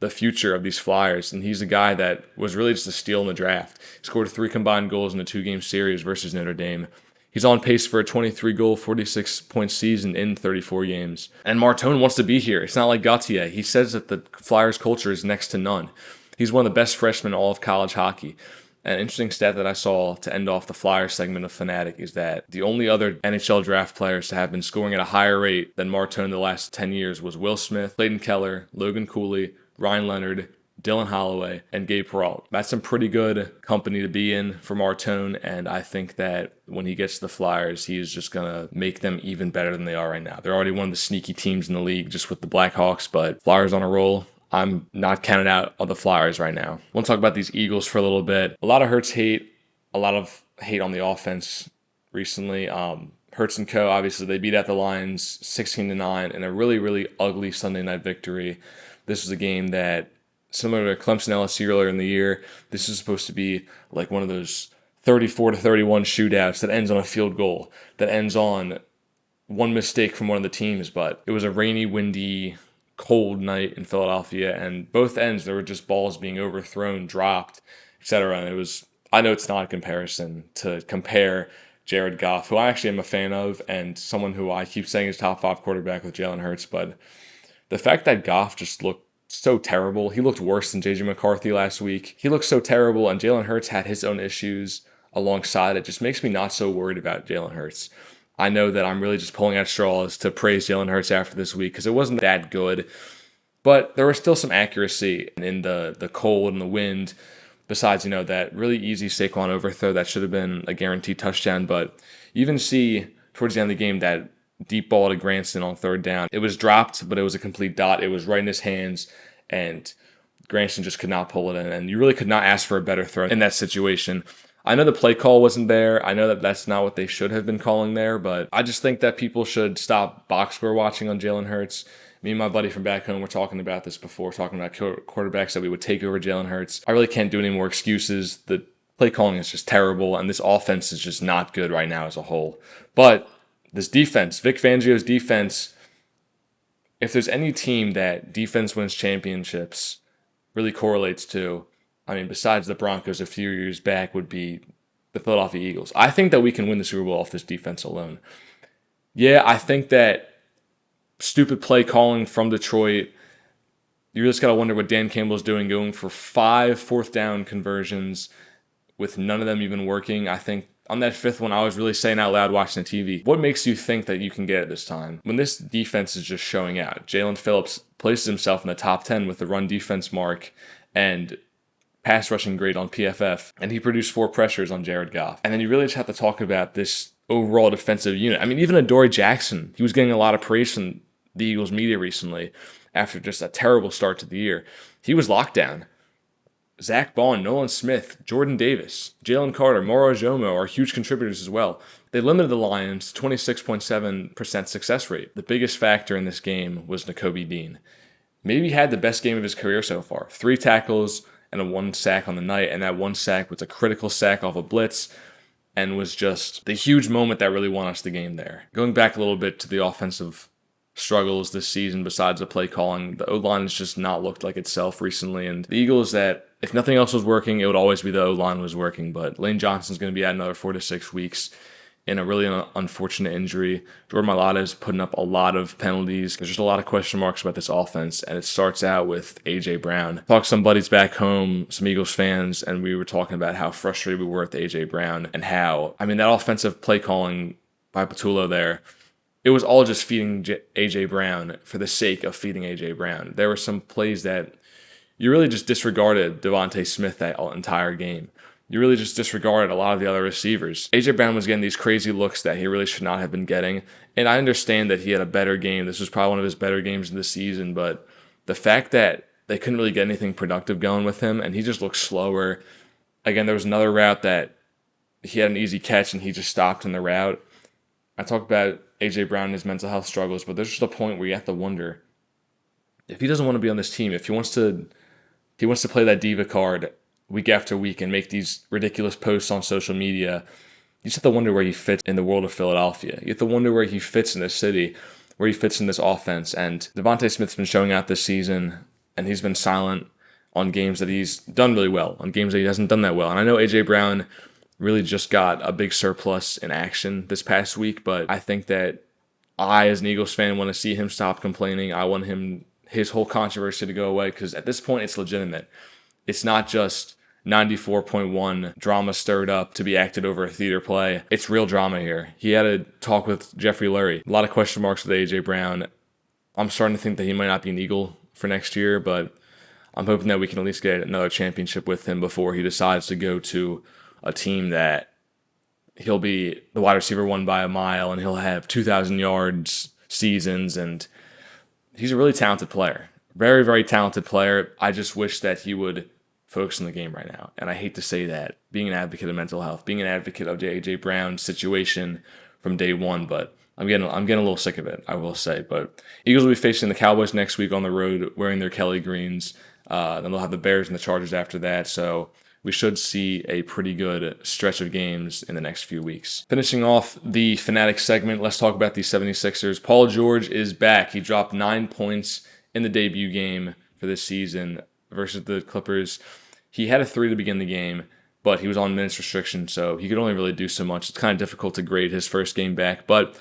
the future of these Flyers, and he's a guy that was really just a steal in the draft. He scored 3 combined goals in a 2-game series versus Notre Dame. He's on pace for a 23-goal, 46-point season in 34 games. And Martone wants to be here. It's not like Gauthier. He says that the Flyers culture is next to none. He's one of the best freshmen in all of college hockey. An interesting stat that I saw to end off the Flyers segment of Phanatic is that the only other NHL draft players to have been scoring at a higher rate than Martone the last 10 years was Will Smith, Clayton Keller, Logan Cooley, Ryan Leonard, Dylan Holloway, and Gabe Peralt. That's some pretty good company to be in for Martone, and I think that when he gets to the Flyers, he is just going to make them even better than they are right now. They're already one of the sneaky teams in the league just with the Blackhawks, but Flyers on a roll. I'm not counting out on the Flyers right now. We'll talk about these Eagles for a little bit. A lot of Hurts hate, a lot of hate on the offense recently. Hurts and co, obviously, they beat out the Lions 16-9 in a really, really ugly Sunday night victory. This was a game that, similar to Clemson LSU earlier in the year, this is supposed to be like one of those 34-31 shootouts that ends on a field goal, that ends on one mistake from one of the teams. But it was a rainy, windy, cold night in Philadelphia, and both ends there were just balls being overthrown, dropped, etc. And it was, I know it's not a comparison to compare Jared Goff, who I actually am a fan of, and someone who I keep saying is top 5 quarterback with Jalen Hurts, but the fact that Goff just looked so terrible, he looked worse than J.J. McCarthy last week. He looked so terrible, and Jalen Hurts had his own issues alongside it. Just makes me not so worried about Jalen Hurts. I know that I'm really just pulling at straws to praise Jalen Hurts after this week because it wasn't that good, but there was still some accuracy in the cold and the wind. Besides, that really easy Saquon overthrow that should have been a guaranteed touchdown, but you even see towards the end of the game that deep ball to Granson on 3rd down. It was dropped, but it was a complete dot. It was right in his hands, and Granson just could not pull it in. And you really could not ask for a better throw in that situation. I know the play call wasn't there. I know that that's not what they should have been calling there, but I just think that people should stop box score watching on Jalen Hurts. Me and my buddy from back home were talking about this before, talking about quarterbacks that we would take over Jalen Hurts. I really can't do any more excuses. The play calling is just terrible, and this offense is just not good right now as a whole. But this defense, Vic Fangio's defense, if there's any team that defense wins championships really correlates to, besides the Broncos a few years back, would be the Philadelphia Eagles. I think that we can win the Super Bowl off this defense alone. Yeah, I think that stupid play calling from Detroit, you just got to wonder what Dan Campbell's doing, going for 5 4th-down conversions with none of them even working. I think on that 5th one, I was really saying out loud watching the TV, what makes you think that you can get it this time? When this defense is just showing out, Jalen Phillips places himself in the top 10 with the run defense mark and pass rushing grade on PFF, and he produced 4 pressures on Jared Goff. And then you really just have to talk about this overall defensive unit. Even Adoree Jackson, he was getting a lot of praise from the Eagles media recently after just a terrible start to the year. He was locked down. Zach Bond, Nolan Smith, Jordan Davis, Jalen Carter, Moro Jomo are huge contributors as well. They limited the Lions to 26.7% success rate. The biggest factor in this game was Nakobe Dean. Maybe he had the best game of his career so far. 3 tackles and a 1 sack on the night, and that 1 sack was a critical sack off a blitz and was just the huge moment that really won us the game there. Going back a little bit to the offensive struggles this season besides the play calling, the O-line has just not looked like itself recently, and the Eagles that, if nothing else was working, it would always be the O-line was working, but Lane Johnson's going to be out another 4 to 6 weeks in a really unfortunate injury. Jordan Mailata is putting up a lot of penalties. There's just a lot of question marks about this offense, and it starts out with A.J. Brown. Talked to some buddies back home, some Eagles fans, and we were talking about how frustrated we were with A.J. Brown and how, that offensive play calling by Patullo there, it was all just feeding A.J. Brown for the sake of feeding A.J. Brown. There were some plays that you really just disregarded Devontae Smith that entire game. you really just disregard a lot of the other receivers. A.J. Brown was getting these crazy looks that he really should not have been getting, and I understand that he had a better game. This was probably one of his better games of the season, but the fact that they couldn't really get anything productive going with him, and he just looked slower. Again, there was another route that he had an easy catch, and he just stopped in the route. I talked about A.J. Brown and his mental health struggles, but there's just a point where you have to wonder if he doesn't want to be on this team, if he wants to play that diva card week after week and make these ridiculous posts on social media. You just have to wonder where he fits in the world of Philadelphia. You have to wonder where he fits in this city, where he fits in this offense. And Devontae Smith's been showing out this season, and he's been silent on games that he's done really well, on games that he hasn't done that well. And I know A.J. Brown really just got a big surplus in action this past week, but I think that I, as an Eagles fan, want to see him stop complaining. I want his whole controversy to go away, because at this point it's legitimate. It's not just 94.1 drama stirred up to be acted over a theater play. It's real drama here. He had a talk with Jeffrey Lurie. A lot of question marks with A.J. Brown. I'm starting to think that he might not be an Eagle for next year, but I'm hoping that we can at least get another championship with him before he decides to go to a team that he'll be the wide receiver one by a mile and he'll have 2,000 yards seasons. And he's a really talented player. Very, very talented player. I just wish that he would focus on the game right now. And I hate to say that, being an advocate of mental health, being an advocate of A.J. Brown's situation from day one, but I'm getting a little sick of it, I will say. But Eagles will be facing the Cowboys next week on the road wearing their Kelly greens. Then they'll have the Bears and the Chargers after that. So we should see a pretty good stretch of games in the next few weeks. Finishing off the Phanatic segment, let's talk about the 76ers. Paul George is back. He dropped 9 points in the debut game for this season versus the Clippers. He had a 3 to begin the game, but he was on minutes restriction, so he could only really do so much. It's kind of difficult to grade his first game back, but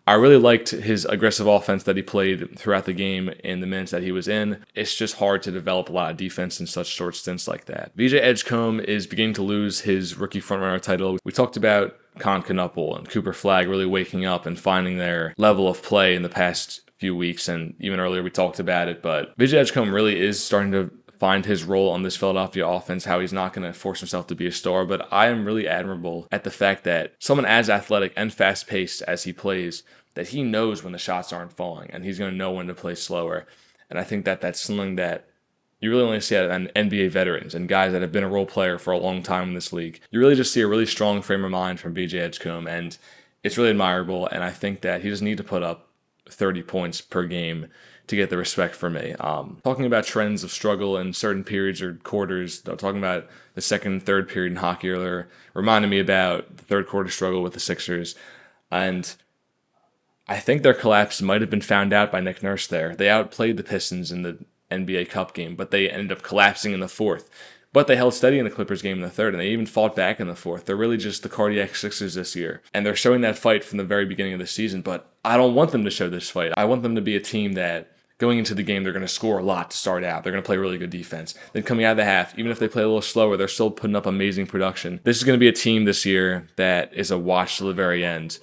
I really liked his aggressive offense that he played throughout the game in the minutes that he was in. It's just hard to develop a lot of defense in such short stints like that. VJ Edgecombe is beginning to lose his rookie frontrunner title. We talked about Con Knuppel and Cooper Flagg really waking up and finding their level of play in the past few weeks, and even earlier we talked about it, but VJ Edgecombe really is starting to find his role on this Philadelphia offense, how he's not going to force himself to be a star. But I am really admirable at the fact that someone as athletic and fast-paced as he plays, that he knows when the shots aren't falling, and he's going to know when to play slower. And I think that that's something that you really only see out of NBA veterans and guys that have been a role player for a long time in this league. You really just see a really strong frame of mind from VJ Edgecombe, and it's really admirable. And I think that he doesn't need to put up 30 points per game to get the respect from me. Talking about trends of struggle in certain periods or quarters, talking about the second and third period in hockey earlier, reminded me about the third quarter struggle with the Sixers. And I think their collapse might have been found out by Nick Nurse there. They outplayed the Pistons in the NBA Cup game, but they ended up collapsing in the fourth. But they held steady in the Clippers game in the third, and they even fought back in the fourth. They're really just the cardiac Sixers this year. And they're showing that fight from the very beginning of the season, but I don't want them to show this fight. I want them to be a team that going into the game, they're going to score a lot to start out. They're going to play really good defense. Then coming out of the half, even if they play a little slower, they're still putting up amazing production. This is going to be a team this year that is a watch to the very end.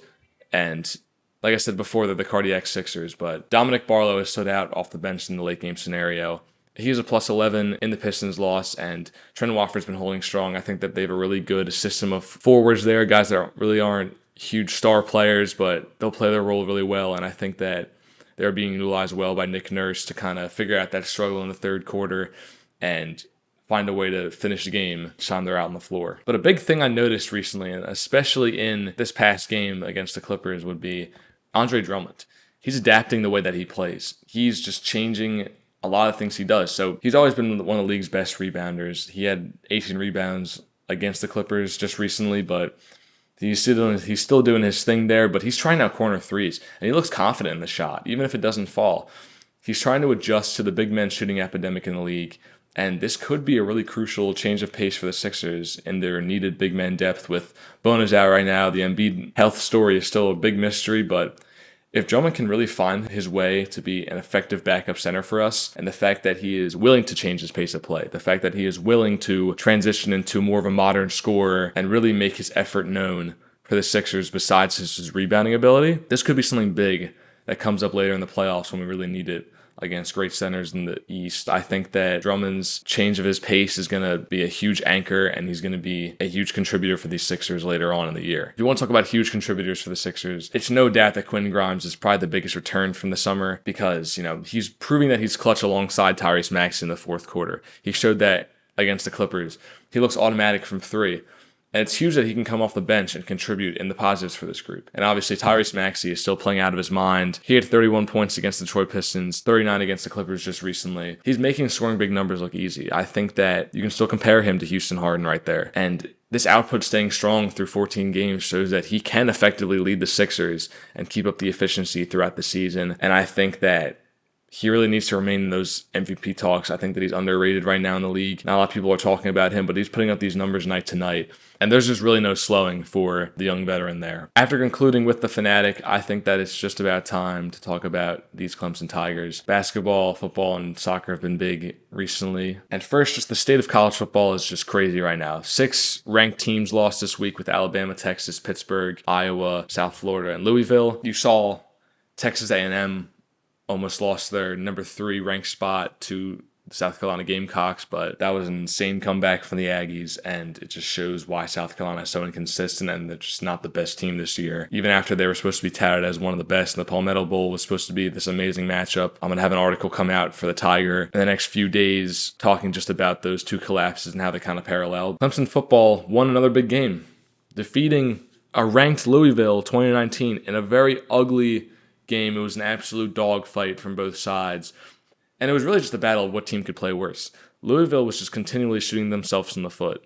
And like I said before, they're the cardiac Sixers, but Dominic Barlow has stood out off the bench in the late game scenario. He was a plus 11 in the Pistons loss, and Trent Watford's been holding strong. I think that they have a really good system of forwards there, guys that really aren't huge star players, but they'll play their role really well, and I think that they're being utilized well by Nick Nurse to kind of figure out that struggle in the third quarter and find a way to finish the game each time they're out on the floor. But a big thing I noticed recently, and especially in this past game against the Clippers, would be Andre Drummond. He's adapting the way that he plays. He's just changing a lot of things he does. So he's always been one of the league's best rebounders. He had 18 rebounds against the Clippers just recently, but he's still doing his thing there, but he's trying out corner threes, and he looks confident in the shot, even if it doesn't fall. He's trying to adjust to the big men shooting epidemic in the league, and this could be a really crucial change of pace for the Sixers in their needed big man depth. With Bona's out right now, the Embiid health story is still a big mystery, but if Drummond can really find his way to be an effective backup center for us, and the fact that he is willing to change his pace of play, the fact that he is willing to transition into more of a modern scorer and really make his effort known for the Sixers besides his rebounding ability, this could be something big that comes up later in the playoffs when we really need it. against great centers in the East. I think that Drummond's change of his pace is going to be a huge anchor, and he's going to be a huge contributor for these Sixers later on in the year. If you want to talk about huge contributors for the Sixers, it's no doubt that Quentin Grimes is probably the biggest return from the summer because, he's proving that he's clutch alongside Tyrese Maxey in the fourth quarter. He showed that against the Clippers. He looks automatic from three. And it's huge that he can come off the bench and contribute in the positives for this group. And obviously, Tyrese Maxey is still playing out of his mind. He had 31 points against the Detroit Pistons, 39 against the Clippers just recently. He's making scoring big numbers look easy. I think that you can still compare him to Houston Harden right there. And this output staying strong through 14 games shows that he can effectively lead the Sixers and keep up the efficiency throughout the season. And I think that he really needs to remain in those MVP talks. I think that he's underrated right now in the league. Not a lot of people are talking about him, but he's putting up these numbers night to night. And there's just really no slowing for the young veteran there. After concluding with the Phanatic, I think that it's just about time to talk about these Clemson Tigers. Basketball, football, and soccer have been big recently. And first, just the state of college football is just crazy right now. 6 ranked teams lost this week with Alabama, Texas, Pittsburgh, Iowa, South Florida, and Louisville. You saw Texas A&M almost lost their number 3 ranked spot to the South Carolina Gamecocks, but that was an insane comeback from the Aggies, and it just shows why South Carolina is so inconsistent and they're just not the best team this year. Even after they were supposed to be touted as one of the best, and the Palmetto Bowl was supposed to be this amazing matchup. I'm going to have an article come out for the Tiger in the next few days talking just about those 2 collapses and how they kind of paralleled. Clemson football won another big game, defeating a ranked Louisville 2019 in a very ugly game. It was an absolute dogfight from both sides. And it was really just a battle of what team could play worse. Louisville was just continually shooting themselves in the foot.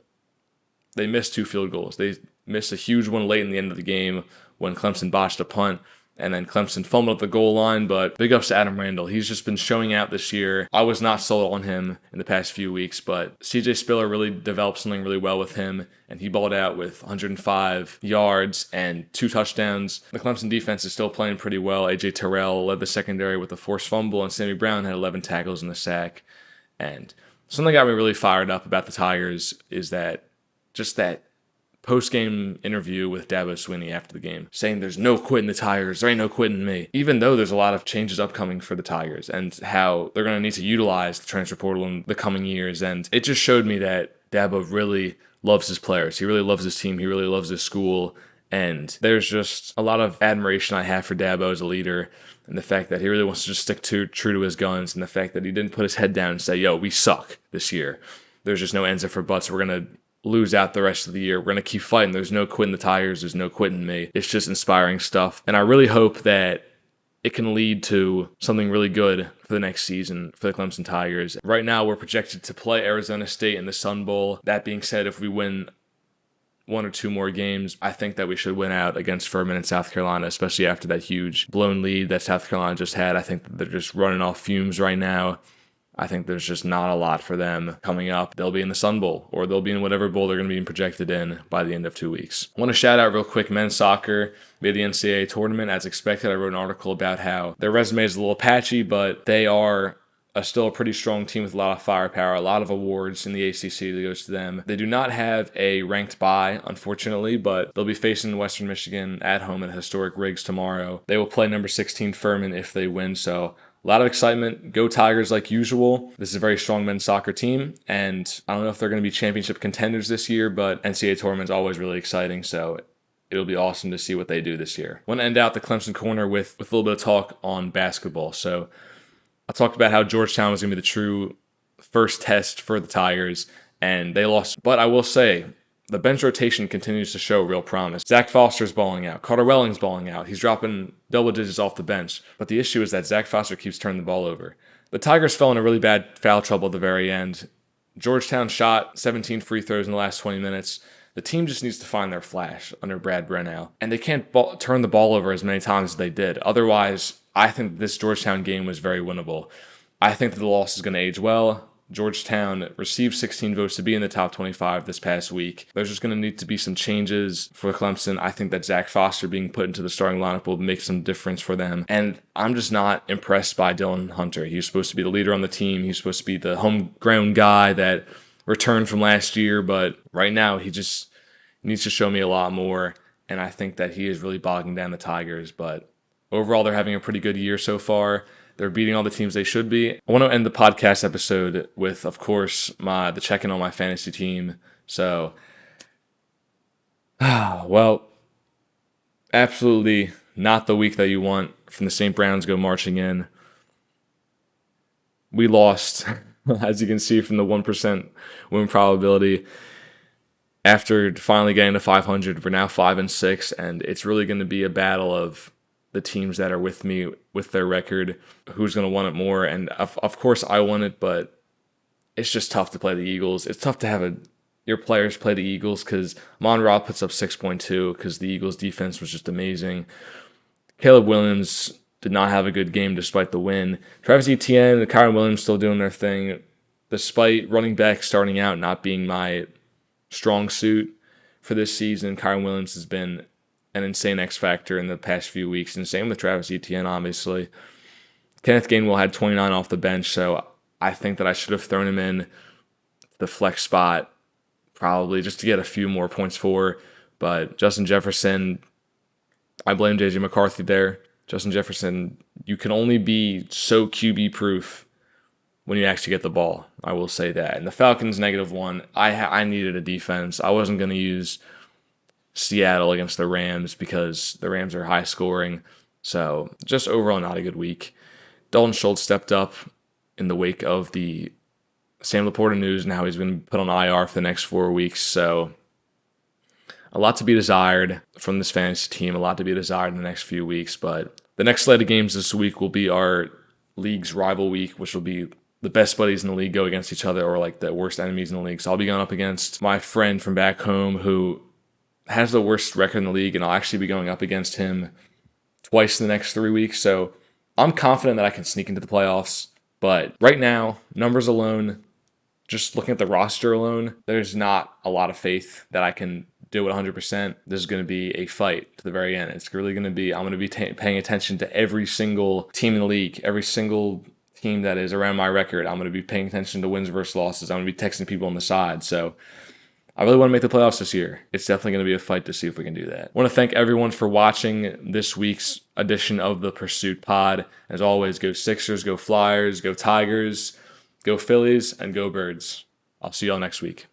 They missed 2 field goals. They missed a huge one late in the end of the game when Clemson botched a punt. And then Clemson fumbled at the goal line, but big ups to Adam Randall. He's just been showing out this year. I was not sold on him in the past few weeks, but CJ Spiller really developed something really well with him, and he balled out with 105 yards and 2 touchdowns. The Clemson defense is still playing pretty well. AJ Terrell led the secondary with a forced fumble, and Sammy Brown had 11 tackles in the sack. And something that got me really fired up about the Tigers is that post-game interview with Dabo Swinney after the game, saying there's no quitting the Tigers, there ain't no quitting me. Even though there's a lot of changes upcoming for the Tigers and how they're going to need to utilize the transfer portal in the coming years. And it just showed me that Dabo really loves his players. He really loves his team. He really loves his school. And there's just a lot of admiration I have for Dabo as a leader, and the fact that he really wants to just stick true to his guns, and the fact that he didn't put his head down and say, yo, we suck this year. There's just no ands if or buts. We're going to lose out the rest of the year. We're going to keep fighting. There's no quitting the Tigers. There's no quitting me. It's just inspiring stuff. And I really hope that it can lead to something really good for the next season for the Clemson Tigers. Right now, we're projected to play Arizona State in the Sun Bowl. That being said, if we win 1 or 2 more games, I think that we should win out against Furman and South Carolina, especially after that huge blown lead that South Carolina just had. I think that they're just running off fumes right now. I think there's just not a lot for them coming up. They'll be in the Sun Bowl, or they'll be in whatever bowl they're going to be projected in by the end of 2 weeks. I want to shout out real quick, men's soccer made the NCAA tournament. As expected, I wrote an article about how their resume is a little patchy, but they are still a pretty strong team with a lot of firepower, a lot of awards in the ACC that goes to them. They do not have a ranked bye, unfortunately, but they'll be facing Western Michigan at home at historic Riggs tomorrow. They will play number 16 Furman if they win, so a lot of excitement. Go Tigers like usual. This is a very strong men's soccer team, and I don't know if they're going to be championship contenders this year, but NCAA tournament's always really exciting, so it'll be awesome to see what they do this year. I want to end out the Clemson Corner with a little bit of talk on basketball. So I talked about how Georgetown was going to be the true first test for the Tigers, and they lost. But I will say, the bench rotation continues to show real promise. Zach Foster's balling out. Carter Welling's balling out. He's dropping double digits off the bench. But the issue is that Zach Foster keeps turning the ball over. The Tigers fell in a really bad foul trouble at the very end. Georgetown shot 17 free throws in the last 20 minutes. The team just needs to find their flash under Brad Brennow. And they can't turn the ball over as many times as they did. Otherwise, I think this Georgetown game was very winnable. I think that the loss is going to age well. Georgetown received 16 votes to be in the top 25 this past week. There's just going to need to be some changes for Clemson. I think that Zach Foster being put into the starting lineup will make some difference for them. And I'm just not impressed by Dylan Hunter. He's supposed to be the leader on the team. He's supposed to be the homegrown guy that returned from last year. But right now, he just needs to show me a lot more. And I think that he is really bogging down the Tigers. But overall, they're having a pretty good year so far. They're beating all the teams they should be. I want to end the podcast episode with, of course, the check-in on my fantasy team. So, well, absolutely not the week that you want from the St. Browns go marching in. We lost, as you can see from the 1% win probability. After finally getting to 500, we're now 5-6, and it's really going to be a battle of the teams that are with me with their record, who's going to want it more. And of course I want it, but it's just tough to play the Eagles. It's tough to have your players play the Eagles because Mon-Ra puts up 6.2 because the Eagles defense was just amazing. Caleb Williams did not have a good game despite the win. Travis Etienne and Kyron Williams still doing their thing, despite running back starting out not being my strong suit for this season. Kyron Williams has been an insane X factor in the past few weeks, and same with Travis Etienne, obviously. Kenneth Gainwell had 29 off the bench, so I think that I should have thrown him in the flex spot probably just to get a few more points for. But Justin Jefferson, I blame JJ McCarthy there. Justin Jefferson, you can only be so QB proof when you actually get the ball. I will say that. And the Falcons -1, I needed a defense. I wasn't going to use Seattle against the Rams because the Rams are high scoring. So just overall not a good week. Dalton Schultz stepped up in the wake of the Sam Laporta news. Now he's been put on IR for the next 4 weeks. So a lot to be desired from this fantasy team, a lot to be desired in the next few weeks. But the next slate of games this week will be our league's rival week, which will be the best buddies in the league go against each other, or like the worst enemies in the league. So I'll be going up against my friend from back home who has the worst record in the league, and I'll actually be going up against him twice in the next 3 weeks. So I'm confident that I can sneak into the playoffs. But right now, numbers alone, just looking at the roster alone, there's not a lot of faith that I can do it 100%. This is going to be a fight to the very end. It's really going to be, I'm going to be paying attention to every single team in the league, every single team that is around my record. I'm going to be paying attention to wins versus losses. I'm going to be texting people on the side. So I really want to make the playoffs this year. It's definitely going to be a fight to see if we can do that. I want to thank everyone for watching this week's edition of the Pursuit Pod. As always, go Sixers, go Flyers, go Tigers, go Phillies, and go Birds. I'll see y'all next week.